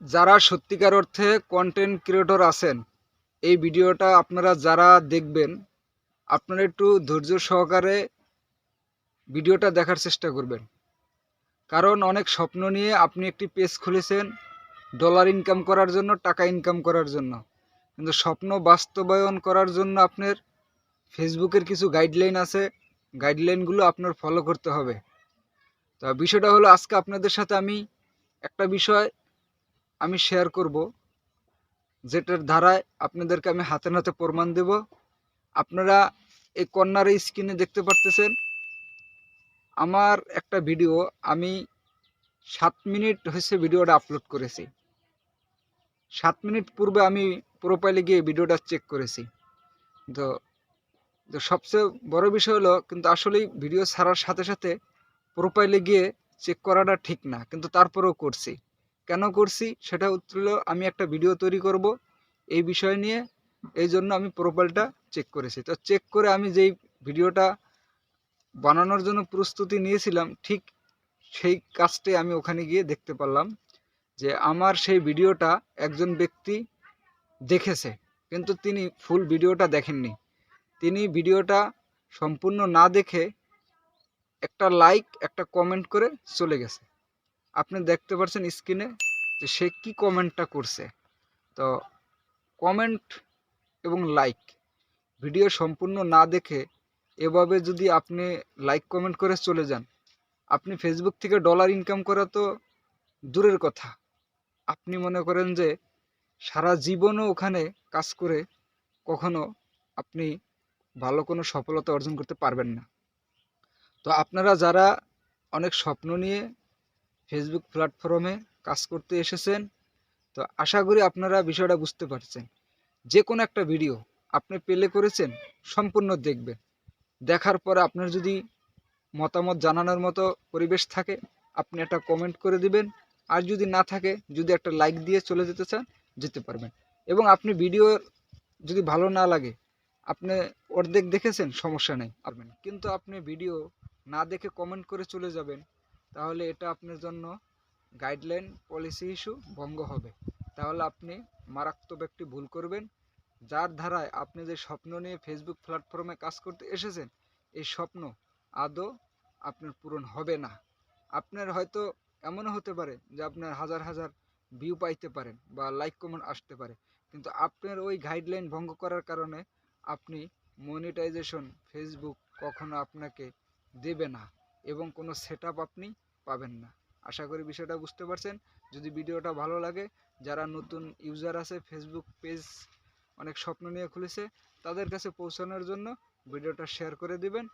যারা সত্যিকার অর্থে কন্টেন্ট ক্রিয়েটর আছেন, এই ভিডিওটা আপনারা যারা দেখবেন, আপনারা একটু ধৈর্য সহকারে ভিডিওটা দেখার চেষ্টা করবেন। কারণ অনেক স্বপ্ন নিয়ে আপনি একটি পেজ খুলেছেন ডলার ইনকাম করার জন্য, টাকা ইনকাম করার জন্য। কিন্তু স্বপ্ন বাস্তবায়ন করার জন্য আপনার ফেসবুকের কিছু গাইডলাইন আছে, গাইডলাইনগুলো আপনার ফলো করতে হবে। তো বিষয়টা হলো, আজকে আপনাদের সাথে আমি একটা বিষয় শেয়ার করব, যেটার ধারায় আপনাদেরকে আমি হাতে নাতে প্রমাণ দেব। আপনারা এই কর্নারে স্ক্রিনে দেখতে পারতেছেন আমার একটা ভিডিও। আমি 7 মিনিট হয়েছে ভিডিওটা আপলোড করেছি। 7 মিনিট পূর্বে আমি প্রোফাইলে গিয়ে ভিডিওটা চেক করেছি। তো তো সবচেয়ে বড় বিষয় হলো, কিন্তু আসলেই ভিডিও ছাড়ার সাথে সাথে প্রোফাইলে গিয়ে চেক করাটা ঠিক না, কিন্তু তারপরেও করছি। কেন করছি সেটা হলো, আমি একটা ভিডিও তৈরি করব এই বিষয় নিয়ে, এই জন্য আমি প্রোফাইলটা চেক করেছি। তো চেক করে আমি যেই ভিডিওটা বানানোর জন্য প্রস্তুতি নিয়েছিলাম, ঠিক সেই কাজটাই আমি ওখানে গিয়ে দেখতে পারলাম যে আমার সেই ভিডিওটা একজন ব্যক্তি দেখেছে, কিন্তু তিনি ফুল ভিডিওটা দেখেননি। তিনি ভিডিওটা সম্পূর্ণ না দেখে একটা লাইক একটা কমেন্ট করে চলে গেছে। আপনি দেখতে পাচ্ছেন স্ক্রিনে যে সে কি কমেন্টটা করছে। তো কমেন্ট এবং লাইক, ভিডিও সম্পূর্ণ না দেখে এভাবে যদি আপনি লাইক কমেন্ট করে চলে যান, আপনি ফেসবুক থেকে ডলার ইনকাম করা তো দূরের কথা, আপনি মনে করেন যে সারা জীবনও ওখানে কাজ করে কখনো আপনি ভালো কোনো সফলতা অর্জন করতে পারবেন না। তো আপনারা যারা অনেক স্বপ্ন নিয়ে ফেসবুক প্ল্যাটফর্মে কাজ করতে এসেছেন, তো আশা করি আপনারা বিষয়টা বুঝতে পারছেন। যে কোনো একটা ভিডিও আপনি প্লে করেছেন, সম্পূর্ণ দেখবেন। দেখার পরে আপনার যদি মতামত জানানোর মতো পরিবেশ থাকে, আপনি একটা কমেন্ট করে দিবেন। আর যদি না থাকে, যদি একটা লাইক দিয়ে চলে যেতে চান, যেতে পারবেন। এবং আপনি ভিডিও যদি ভালো না লাগে, আপনি অর্ধেক দেখেছেন, সমস্যা নেই, পারবেন। কিন্তু আপনি ভিডিও না দেখে কমেন্ট করে চলে যাবেন, তাহলে এটা আপনার জন্য গাইডলাইন পলিসি ইস্যু ভঙ্গ হবে। তাহলে আপনি মারাত্মক একটি ভুল করবেন, যার ধারায় আপনি যে স্বপ্ন নিয়ে ফেসবুক প্ল্যাটফর্মে কাজ করতে এসেছেন, এই স্বপ্ন আদৌ আপনার পূরণ হবে না। আপনার হয়তো এমনও হতে পারে যে আপনার হাজার হাজার ভিউ পাইতে পারেন বা লাইক কমেন্ট আসতে পারে, কিন্তু আপনার ওই গাইডলাইন ভঙ্গ করার কারণে আপনি মনিটাইজেশন ফেসবুক কখনো আপনাকে দেবে না, এবং কোনো সেটআপ আপনি পাবেন না। আশা করি বিষয়টা বুঝতে পারছেন। যদি ভিডিওটা ভালো লাগে, যারা নতুন ইউজার আছে, ফেসবুক পেজ অনেক স্বপ্ন নিয়ে খুলেছে, তাদের কাছে পৌঁছানোর জন্য ভিডিওটা শেয়ার করে দিবেন।